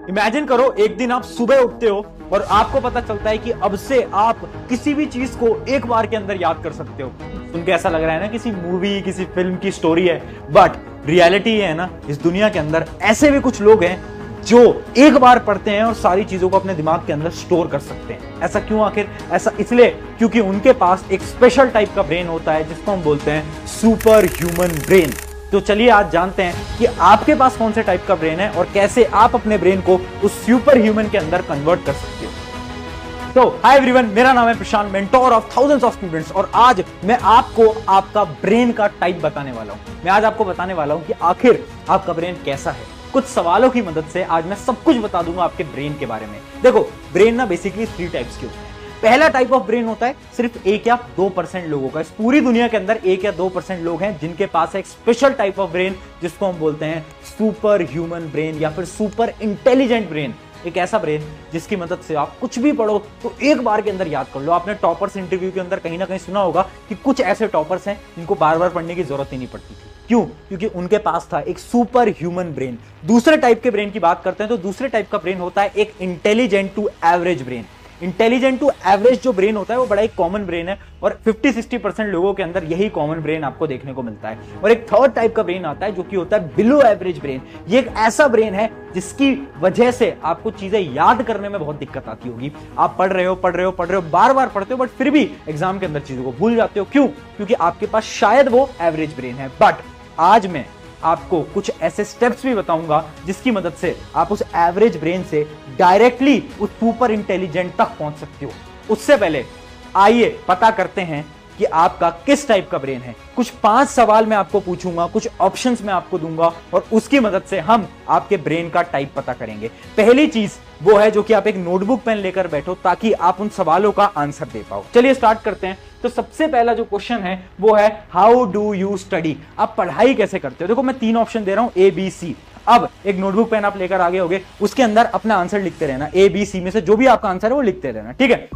Imagine करो एक दिन आप सुबह उठते हो और आपको पता चलता है कि अब से आप किसी भी चीज को एक बार के अंदर याद कर सकते हो। सुन के ऐसा लग रहा है ना किसी मूवी किसी फिल्म की स्टोरी है, बट रियलिटी ये है ना, इस दुनिया के अंदर ऐसे भी कुछ लोग हैं जो एक बार पढ़ते हैं और सारी चीजों को अपने दिमाग के अंदर स्टोर कर सकते हैं। ऐसा क्यों? आखिर ऐसा इसलिए क्योंकि उनके पास एक स्पेशल टाइप का ब्रेन होता है जिसको हम बोलते हैं सुपर ह्यूमन ब्रेन। तो चलिए आज जानते हैं कि आपके पास कौन से टाइप का ब्रेन है और कैसे आप अपने ब्रेन को उस सुपर ह्यूमन के अंदर कन्वर्ट कर सकते हो। तो हाय एवरीवन, मेरा नाम है Prashant, mentor of thousands of students, और आज मैं आपको आपका ब्रेन का टाइप बताने वाला हूं। मैं आज आपको बताने वाला हूं कि आखिर आपका ब्रेन कैसा है। कुछ सवालों की मदद से आज मैं सब कुछ बता दूंगा आपके ब्रेन के बारे में। देखो, ब्रेन ना बेसिकली 3 टाइप्स के होते हैं। पहला टाइप ऑफ ब्रेन होता है सिर्फ 1 या 2% लोगों का। इस पूरी दुनिया के अंदर 1 या 2% लोग हैं जिनके पास है एक स्पेशल टाइप ऑफ ब्रेन जिसको हम बोलते हैं सुपर ह्यूमन ब्रेन या फिर सुपर इंटेलिजेंट ब्रेन। एक ऐसा ब्रेन जिसकी मदद से आप कुछ भी पढ़ो तो एक बार के अंदर याद कर लो। आपने टॉपर्स इंटरव्यू के अंदर कहीं ना कहीं सुना होगा कि कुछ ऐसे टॉपर्स हैं जिनको बार बार पढ़ने की जरूरत ही नहीं पड़ती थी। क्यों? क्योंकि उनके पास था एक सुपर ह्यूमन ब्रेन। दूसरे टाइप के ब्रेन की बात करते हैं तो दूसरे टाइप का ब्रेन होता है एक intelligent to average brain. Intelligent to average जो ब्रेन होता है वो बड़ा एक कॉमन ब्रेन है और 50-60% लोगों के अंदर यही कॉमन ब्रेन आपको देखने को मिलता है। और एक थर्ड टाइप का ब्रेन आता है जो कि होता है बिलो एवरेज ब्रेन। ये एक ऐसा ब्रेन है जिसकी वजह से आपको चीजें याद करने में बहुत दिक्कत आती होगी। आप पढ़ रहे हो, बार बार पढ़ते हो, बट फिर भी एग्जाम के अंदर चीजों को भूल जाते हो। क्यों? क्योंकि आपके पास शायद वो एवरेज ब्रेन है। बट आज मैं आपको कुछ ऐसे स्टेप्स भी बताऊंगा जिसकी मदद से आप उस एवरेज ब्रेन से डायरेक्टली उस सुपर इंटेलिजेंट तक पहुंच सकते हो। उससे पहले आइए पता करते हैं कि आपका किस टाइप का ब्रेन है। कुछ 5 सवाल मैं आपको पूछूंगा, कुछ ऑप्शंस मैं आपको दूंगा और उसकी मदद से हम आपके ब्रेन का टाइप पता करेंगे। पहली चीज वो है जो कि आप एक नोटबुक पेन लेकर बैठो ताकि आप उन सवालों का आंसर दे पाओ। चलिए स्टार्ट करते हैं। तो सबसे पहला जो क्वेश्चन है वो है हाउ डू यू स्टडी? आप पढ़ाई कैसे करते हो? देखो, मैं 3 ऑप्शन दे रहा हूं, ABC। अब एक नोटबुक पेन आप लेकर आगे होगे, उसके अंदर अपना आंसर लिखते रहना। ABC में से जो भी आपका आंसर है वो लिखते रहना, ठीक है।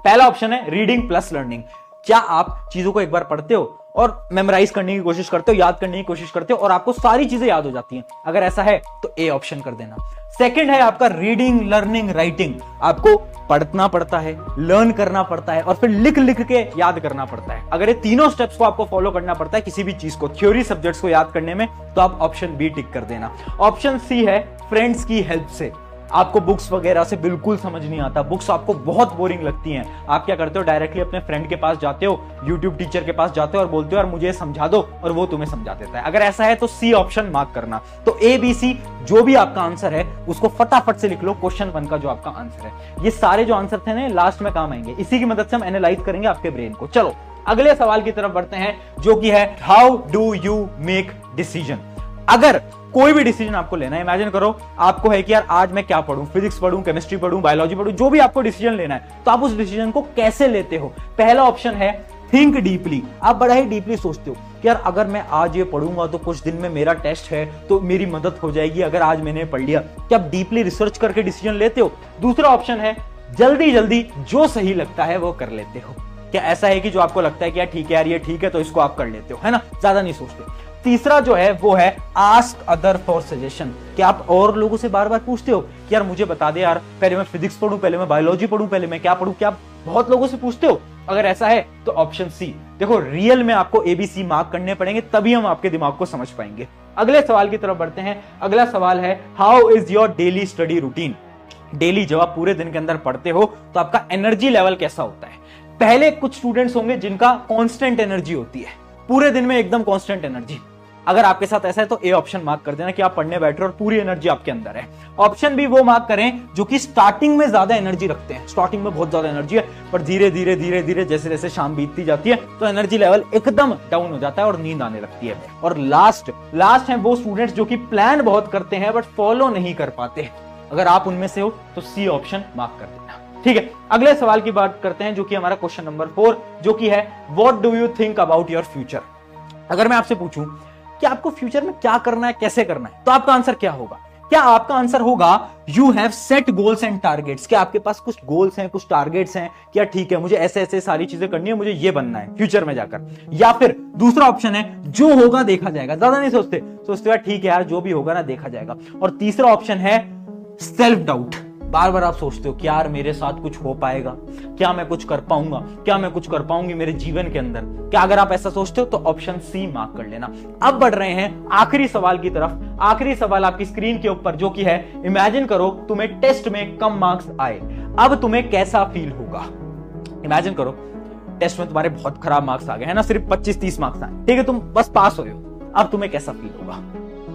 पहला ऑप्शन है रीडिंग प्लस लर्निंग। क्या आप चीजों को एक बार पढ़ते हो और मेमोराइज करने की कोशिश करते हो, याद करने की कोशिश करते हो और आपको सारी चीजें याद हो जाती हैं? अगर ऐसा है तो A ऑप्शन कर देना। सेकंड है आपका रीडिंग लर्निंग राइटिंग। आपको पढ़ना पड़ता है, लर्न करना पड़ता है और फिर लिख लिख के याद करना पड़ता है। अगर ये तीनों स्टेप्स को आपको फॉलो करना पड़ता है किसी भी चीज को, थ्योरी सब्जेक्ट्स को याद करने में, तो आप ऑप्शन B टिक कर देना। ऑप्शन C है फ्रेंड्स की हेल्प से। आपको बुक्स वगैरह से बिल्कुल समझ नहीं आता, बुक्स आपको बहुत बोरिंग लगती हैं। आप क्या करते हो? डायरेक्टली अपने फ्रेंड के पास जाते हो, यूट्यूब टीचर के पास जाते हो और बोलते हो यार मुझे समझा दो, और वो तुम्हें समझा देता है। अगर ऐसा है तो C ऑप्शन मार्क करना। तो ABC जो भी आपका आंसर है उसको फटाफट से लिख लो, क्वेश्चन 1 का जो आपका आंसर है। ये सारे जो आंसर थे ना लास्ट में काम आएंगे, इसी की मदद से हम एनालाइज करेंगे आपके ब्रेन को। चलो अगले सवाल की तरफ बढ़ते हैं जो कि है how do you make decision? अगर कोई भी डिसीजन आपको लेना है, इमेजिन करो आपको है कि यार आज मैं क्या पढ़ूं, फिजिक्स पढ़ूं, केमिस्ट्री पढ़ूं, बायोलॉजी पढ़ूं, जो भी आपको डिसीजन लेना है, तो आप उस डिसीजन को कैसे लेते हो? पहला ऑप्शन है थिंक डीपली। आप बड़ा ही डीपली सोचते हो कि यार अगर मैं आज ये पढ़ूंगा तो कुछ दिन में मेरा टेस्ट है तो मेरी मदद हो जाएगी अगर आज मैंने पढ़ लिया। क्या आप डीपली रिसर्च करके डिसीजन लेते हो? दूसरा ऑप्शन है जल्दी जल्दी जो सही लगता है वो कर लेते हो। क्या ऐसा है कि जो आपको लगता है कि यार ठीक है यार ये ठीक है तो इसको आप कर लेते हो, है ना, ज्यादा नहीं सोचते। तीसरा जो है वो है आस्क अदर फॉर सजेशन। क्या आप और लोगों से बार बार पूछते हो कि यार मुझे बता दे यार, पहले मैं फिजिक्स पढ़ूं, पहले मैं बायोलॉजी पढ़ूं, पहले मैं क्या पढ़ूं? क्या आप बहुत लोगों से पूछते हो? अगर ऐसा है तो ऑप्शन C। देखो, रियल में आपको ABC मार्क करने पड़ेंगे तभी हम आपके दिमाग को समझ पाएंगे। अगले सवाल की तरफ बढ़ते हैं। अगला सवाल है how is your daily study routine? Daily जब आप पूरे दिन के अंदर पढ़ते हो तो आपका एनर्जी लेवल कैसा होता है? पहले कुछ स्टूडेंट्स होंगे जिनका कांस्टेंट एनर्जी होती है, पूरे दिन में एकदम कांस्टेंट एनर्जी। अगर आपके साथ ऐसा है तो A ऑप्शन मार्क कर देना कि आप पढ़ने बैठ रहे हो और पूरी एनर्जी आपके अंदर है। ऑप्शन B वो मार्क करें जो कि स्टार्टिंग में ज्यादा एनर्जी रखते हैं। स्टार्टिंग में बहुत ज्यादा एनर्जी है पर धीरे धीरे जैसे जैसे शाम बीतती जाती है तो एनर्जी लेवल एकदम डाउन हो जाता है और नींद आने लगती है। और लास्ट है वो स्टूडेंट्स जो कि प्लान बहुत करते हैं बट फॉलो नहीं कर पाते। अगर आप उनमें से हो तो C ऑप्शन मार्क कर देना, ठीक है। अगले सवाल की बात करते हैं जो कि हमारा क्वेश्चन नंबर 4 जो कि है what do you think about your future? अगर मैं आपसे पूछूं कि आपको फ्यूचर में क्या करना है, कैसे करना है, तो आपका आंसर क्या होगा? क्या आपका आंसर होगा you have set goals and targets? क्या आपके पास कुछ गोल्स हैं, कुछ टारगेट्स हैं, क्या ठीक है मुझे ऐसे ऐसे सारी चीजें करनी है, मुझे ये बनना है फ्यूचर में जाकर? या फिर दूसरा ऑप्शन है जो होगा देखा जाएगा, ज्यादा नहीं सोचते यार ठीक है यार जो भी होगा ना देखा जाएगा। और तीसरा ऑप्शन है सेल्फ डाउट। बार बार आप सोचते हो कि यार मेरे साथ कुछ हो पाएगा, क्या मैं कुछ कर पाऊंगा, क्या मैं कुछ कर पाऊंगी मेरे जीवन के अंदर। क्या अगर आप ऐसा सोचते हो तो ऑप्शन सी मार्क कर लेना। अब बढ़ रहे हैं आखिरी सवाल की तरफ। आखिरी सवाल आपकी स्क्रीन के ऊपर, जो कि है, इमेजिन करो तुम्हें टेस्ट में कम मार्क्स आए, अब तुम्हें कैसा फील होगा। इमेजिन करो टेस्ट में तुम्हारे बहुत खराब मार्क्स आ गए, है ना, सिर्फ 25-30 मार्क्स आए, ठीक है, तुम बस पास हुए हो। अब तुम्हें कैसा फील होगा,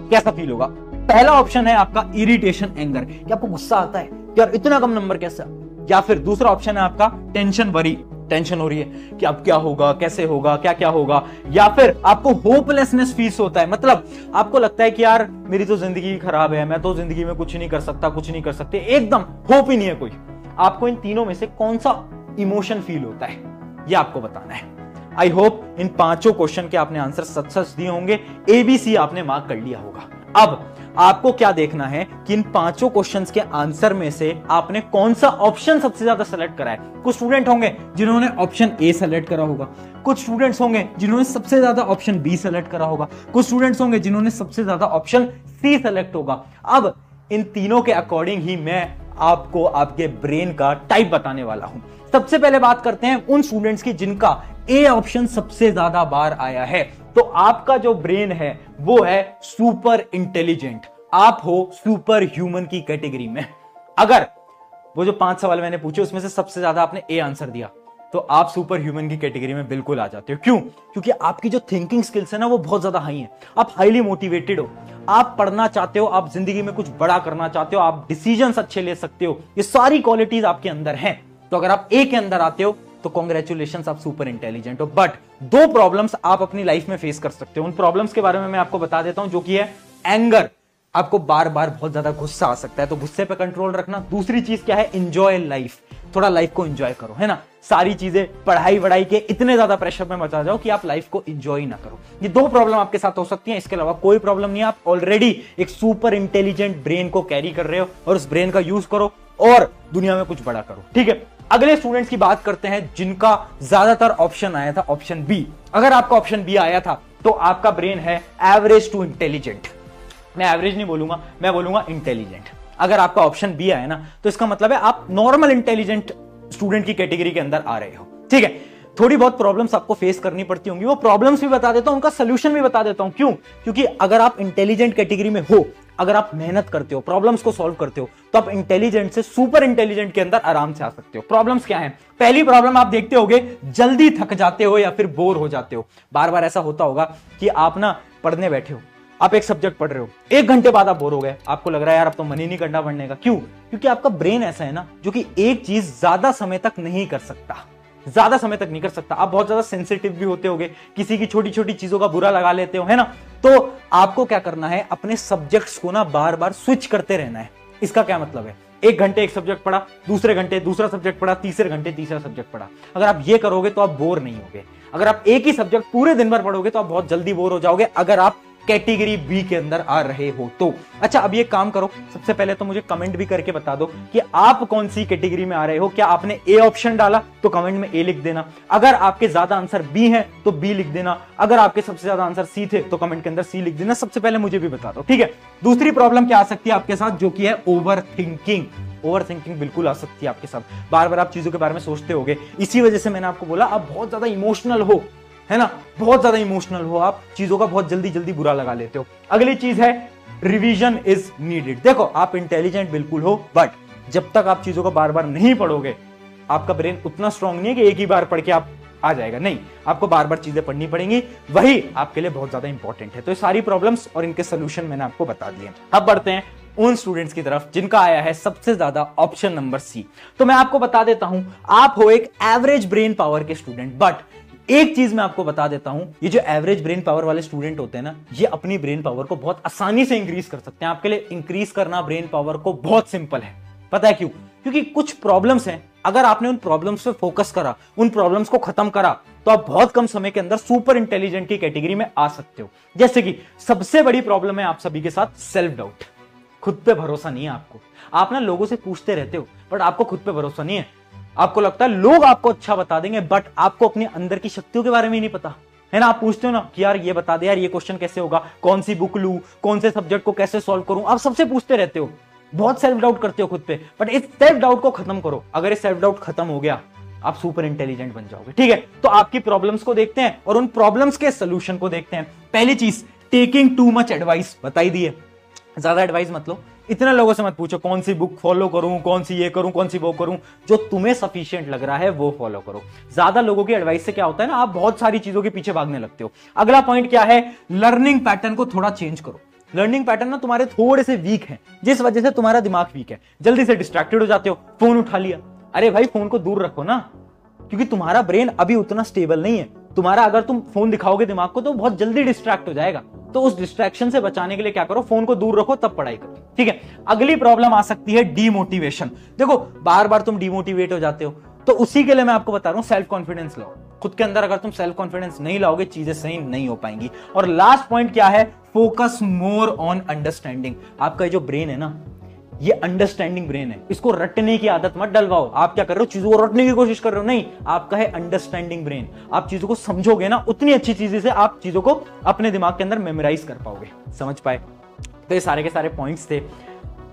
कैसा फील होगा। पहला ऑप्शन है आपका इरिटेशन, एंगर, कि आपको गुस्सा आता है यार इतना कम नंबर कैसा। या फिर दूसरा ऑप्शन है आपका टेंशन, वरी, टेंशन हो रही है कि अब क्या होगा, कैसे होगा, क्या क्या होगा। या फिर आपको होपलेसनेस फील होता है, मतलब आपको लगता है कि यार मेरी तो जिंदगी खराब है, मैं तो जिंदगी में कुछ नहीं कर सकता, कुछ नहीं कर सकते, एकदम होप ही नहीं है कोई। आपको इन तीनों में से कौन सा इमोशन फील होता है ये आपको बताना है। आई होप इन पांचों क्वेश्चन के आपने आंसर सच सच दिए होंगे, ABC आपने मार्क कर लिया होगा। अब आपको क्या देखना है कि इन पांचों क्वेश्चंस के आंसर में से आपने कौन सा ऑप्शन सबसे ज्यादा सेलेक्ट करा है। कुछ स्टूडेंट होंगे जिन्होंने ऑप्शन ए सेलेक्ट करा होगा, कुछ स्टूडेंट्स होंगे जिन्होंने सबसे ज्यादा ऑप्शन बी सेलेक्ट करा होगा, कुछ स्टूडेंट्स होंगे जिन्होंने सबसे ज्यादा ऑप्शन सी सेलेक्ट होगा। अब इन तीनों के अकॉर्डिंग ही मैं आपको आपके ब्रेन का टाइप बताने वाला हूं। सबसे पहले बात करते हैं उन स्टूडेंट्स की जिनका ए ऑप्शन सबसे ज्यादा बार आया है। तो आपका जो ब्रेन है वो है सुपर इंटेलिजेंट, आप हो सुपर ह्यूमन की कैटेगरी में। अगर वो जो 5 सवाल मैंने पूछे उसमें से सबसे ज्यादा आपने ए आंसर दिया तो आप सुपर ह्यूमन की कैटेगरी में बिल्कुल आ जाते हो। क्यों? क्योंकि आपकी जो थिंकिंग स्किल्स है ना वो बहुत ज्यादा हाई है, आप हाईली मोटिवेटेड हो, आप पढ़ना चाहते हो, आप जिंदगी में कुछ बड़ा करना चाहते हो, आप डिसीजंस अच्छे ले सकते हो, ये सारी क्वालिटीज आपके अंदर हैं। तो अगर आप ए के अंदर आते हो तो कॉन्ग्रेचुलेशन, आप सुपर इंटेलिजेंट हो। बट 2 प्रॉब्लम्स आप अपनी लाइफ में फेस कर सकते हो। उन प्रॉब्लम्स के बारे में मैं आपको बता देता हूं, जो कि है एंगर, आपको बार बार बहुत ज्यादा गुस्सा आ सकता है, तो गुस्से पे कंट्रोल रखना। दूसरी चीज क्या है, एंजॉय लाइफ, थोड़ा लाइफ को एंजॉय करो, है ना। सारी चीजें पढ़ाई वढ़ाई के इतने ज्यादा प्रेशर में मचा जाओ कि आप लाइफ को एंजॉय ना करो। ये 2 प्रॉब्लम आपके साथ हो सकती हैं, इसके अलावा कोई प्रॉब्लम नहीं है। आप ऑलरेडी एक सुपर इंटेलिजेंट ब्रेन को कैरी कर रहे हो और उस ब्रेन का यूज करो और दुनिया में कुछ बड़ा करो, ठीक है। अगले स्टूडेंट्स की बात करते हैं जिनका ज्यादातर ऑप्शन आया था ऑप्शन बी। अगर आपका ऑप्शन बी आया था तो आपका ब्रेन है एवरेज टू इंटेलिजेंट। मैं एवरेज नहीं बोलूंगा, मैं बोलूंगा इंटेलिजेंट। अगर आपका ऑप्शन बी आया ना तो इसका मतलब है आप नॉर्मल इंटेलिजेंट स्टूडेंट की कैटेगरी के अंदर आ रहे हो, ठीक है। थोड़ी बहुत प्रॉब्लम्स आपको फेस करनी पड़ती होंगी, वो प्रॉब्लम्स भी बता देता हूं, उनका सोल्यूशन भी बता देता हूं। क्यों? क्योंकि अगर आप इंटेलिजेंट कैटेगरी में हो, अगर आप मेहनत करते हो, प्रॉब्लम्स को सॉल्व करते हो, तो आप इंटेलिजेंट से सुपर इंटेलिजेंट के अंदर आराम से आ सकते हो। प्रॉब्लम्स क्या हैं? पहली प्रॉब्लम आप देखते होगे, जल्दी थक जाते हो या फिर बोर हो जाते हो। बार बार ऐसा होता होगा कि आप ना पढ़ने बैठे हो, आप एक सब्जेक्ट पढ़ रहे हो, 1 घंटे बाद आप बोर हो गए, आपको लग रहा है यार अब तो मन ही नहीं करना पढ़ने का। क्यों? क्योंकि आपका ब्रेन ऐसा है ना जो कि एक चीज ज्यादा समय तक नहीं कर सकता, ज्यादा समय तक नहीं कर सकता। आप बहुत ज्यादा सेंसिटिव भी होते होगे, किसी की छोटी छोटी चीजों का बुरा लगा लेते हो, है ना। तो आपको क्या करना है, अपने सब्जेक्ट्स को ना बार बार स्विच करते रहना है। इसका क्या मतलब है, 1 घंटे एक सब्जेक्ट पढ़ा, दूसरे घंटे दूसरा सब्जेक्ट पढ़ा, तीसरे घंटे तीसरा सब्जेक्ट पढ़ा। अगर आप ये करोगे तो आप बोर नहीं होगे। अगर आप एक ही सब्जेक्ट पूरे दिन भर पढ़ोगे तो आप बहुत जल्दी बोर हो जाओगे, अगर आप कैटेगरी बी के अंदर आ रहे हो तो। अच्छा, अब ये काम करो, सबसे पहले तो मुझे कमेंट भी करके बता दो कि आप कौन सी कैटेगरी में आ रहे हो। क्या आपने ए ऑप्शन डाला तो कमेंट में ए लिख देना, अगर आपके ज्यादा आंसर बी हैं तो बी लिख देना, अगर आपके सबसे ज्यादा आंसर सी थे तो कमेंट के अंदर सी लिख देना। सबसे पहले मुझे भी बता दो, ठीक है। दूसरी प्रॉब्लम क्या आ सकती है आपके साथ, जो कि है ओवर थिंकिंग। ओवर थिंकिंग बिल्कुल आ सकती है आपके साथ, बार बार आप चीजों के बारे में सोचते होगे। इसी वजह से मैंने आपको बोला आप बहुत ज्यादा इमोशनल हो, है ना, बहुत ज्यादा इमोशनल हो, आप चीजों का बहुत जल्दी जल्दी बुरा लगा लेते हो। अगली चीज है रिवीजन इज नीडेड। देखो, आप इंटेलिजेंट बिल्कुल हो, बट जब तक आप चीजों को बार बार नहीं पढ़ोगे, आपका ब्रेन उतना स्ट्रांग नहीं है कि एक ही बार पढ़ के आप आ जाएगा। नहीं, आपको बार बार चीजें पढ़नी पड़ेंगी, वही आपके लिए बहुत ज्यादा इंपॉर्टेंट है। तो ये सारी प्रॉब्लम्स और इनके सोल्यूशन मैंने आपको बता दिए। अब बढ़ते हैं उन स्टूडेंट्स की तरफ जिनका आया है सबसे ज्यादा ऑप्शन नंबर सी। तो मैं आपको बता देता हूं, आप हो एक एवरेज ब्रेन पावर के स्टूडेंट, बट एक चीज मैं आपको बता देता हूं, ये जो एवरेज ब्रेन पावर वाले स्टूडेंट होते हैं ना, ये अपनी ब्रेन पावर को बहुत आसानी से इंक्रीज कर सकते हैं। आपके लिए इंक्रीज करना ब्रेन पावर को बहुत सिंपल है। पता है क्यों? क्योंकि कुछ प्रॉब्लम्स हैं, अगर आपने उन प्रॉब्लम्स पे फोकस करा, उन प्रॉब्लम्स को खत्म करा, तो आप बहुत कम समय के अंदर सुपर इंटेलिजेंट की कैटेगरी में आ सकते हो। जैसे कि सबसे बड़ी प्रॉब्लम है आप सभी के साथ सेल्फ डाउट, खुद पे भरोसा नहीं है आपको। आप ना लोगों से पूछते रहते हो बट आपको खुद पे भरोसा नहीं है। आपको लगता है लोग आपको अच्छा बता देंगे, बट आपको अपने अंदर की शक्तियों के बारे में ही नहीं पता, है ना। आप पूछते हो ना कि यार ये बता दे, यार ये क्वेश्चन कैसे होगा, कौन सी बुक लूं, कौन से सब्जेक्ट को कैसे सॉल्व करूं, आप सबसे पूछते रहते हो, बहुत सेल्फ डाउट करते हो खुद पे, बट इस सेल्फ डाउट को खत्म करो। अगर ये सेल्फ डाउट खत्म हो गया, आप सुपर इंटेलिजेंट बन जाओगे। ठीक है, तो आपकी प्रॉब्लम्स को देखते हैं और उन प्रॉब्लम्स के सोल्यूशन को देखते हैं। पहली चीज, टेकिंग टू मच एडवाइस, बताई दी है। ज्यादा एडवाइस मत लो। इतने लोगों से मत पूछो कौन सी बुक फॉलो करूं, कौन सी ये करूं, कौन सी वो करूं। जो तुम्हें सफिशिएंट लग रहा है वो फॉलो करो। ज्यादा लोगों की एडवाइस से क्या होता है ना, आप बहुत सारी चीजों के पीछे भागने लगते हो। अगला पॉइंट क्या है, लर्निंग पैटर्न को थोड़ा चेंज करो। लर्निंग पैटर्न ना तुम्हारे थोड़े से वीक है, जिस वजह से तुम्हारा दिमाग वीक है। जल्दी से डिस्ट्रैक्टेड हो जाते हो, फोन उठा लिया। अरे भाई, फोन को दूर रखो ना, क्योंकि तुम्हारा ब्रेन अभी उतना स्टेबल नहीं है। तुम्हारा अगर तुम फोन दिखाओगे दिमाग को तो बहुत जल्दी डिस्ट्रैक्ट हो जाएगा। तो उस डिस्ट्रैक्शन से बचाने के लिए क्या करो, फोन को दूर रखो, तब पढ़ाई करो। ठीक है, अगली प्रॉब्लम आ सकती है डीमोटिवेशन। देखो, बार बार तुम डीमोटिवेट हो जाते हो, तो उसी के लिए मैं आपको बता रहा हूं, सेल्फ कॉन्फिडेंस लाओ खुद के अंदर। अगर तुम सेल्फ कॉन्फिडेंस नहीं लाओगे, चीजें सही नहीं हो पाएंगी। और लास्ट पॉइंट क्या है, फोकस मोर ऑन अंडरस्टैंडिंग। आपका जो ब्रेन है ना, ये अंडरस्टैंडिंग ब्रेन है। इसको रटने की आदत मत डलवाओ। आप क्या कर रहे हो, चीजों को रटने की कोशिश कर रहे हो। नहीं, आपका है अंडरस्टैंडिंग ब्रेन। आप चीजों को समझोगे ना, उतनी अच्छी चीजें से आप चीजों को अपने दिमाग के अंदर मेमोराइज कर पाओगे। समझ पाए? तो ये सारे के सारे पॉइंट्स थे।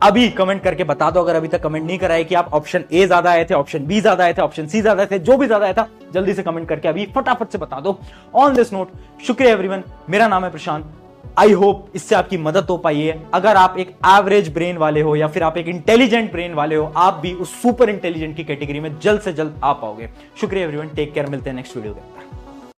अभी कमेंट करके बता दो, अगर अभी तक कमेंट नहीं कराए, कि आप ऑप्शन ए ज्यादा आए थे, ऑप्शन बी ज्यादा आए थे, ऑप्शन सी ज्यादा आए थे, जो भी ज्यादा आया था जल्दी से कमेंट करके अभी फटाफट से बता दो। ऑन दिस नोट, शुक्रिया एवरीवन। मेरा नाम है प्रशांत। आई होप इससे आपकी मदद हो पाई है। अगर आप एक एवरेज ब्रेन वाले हो या फिर आप एक इंटेलिजेंट ब्रेन वाले हो, आप भी उस सुपर इंटेलिजेंट की कैटेगरी में जल्द से जल्द आ पाओगे। शुक्रिया एवरीवन, टेक केयर, मिलते हैं नेक्स्ट वीडियो के अंदर।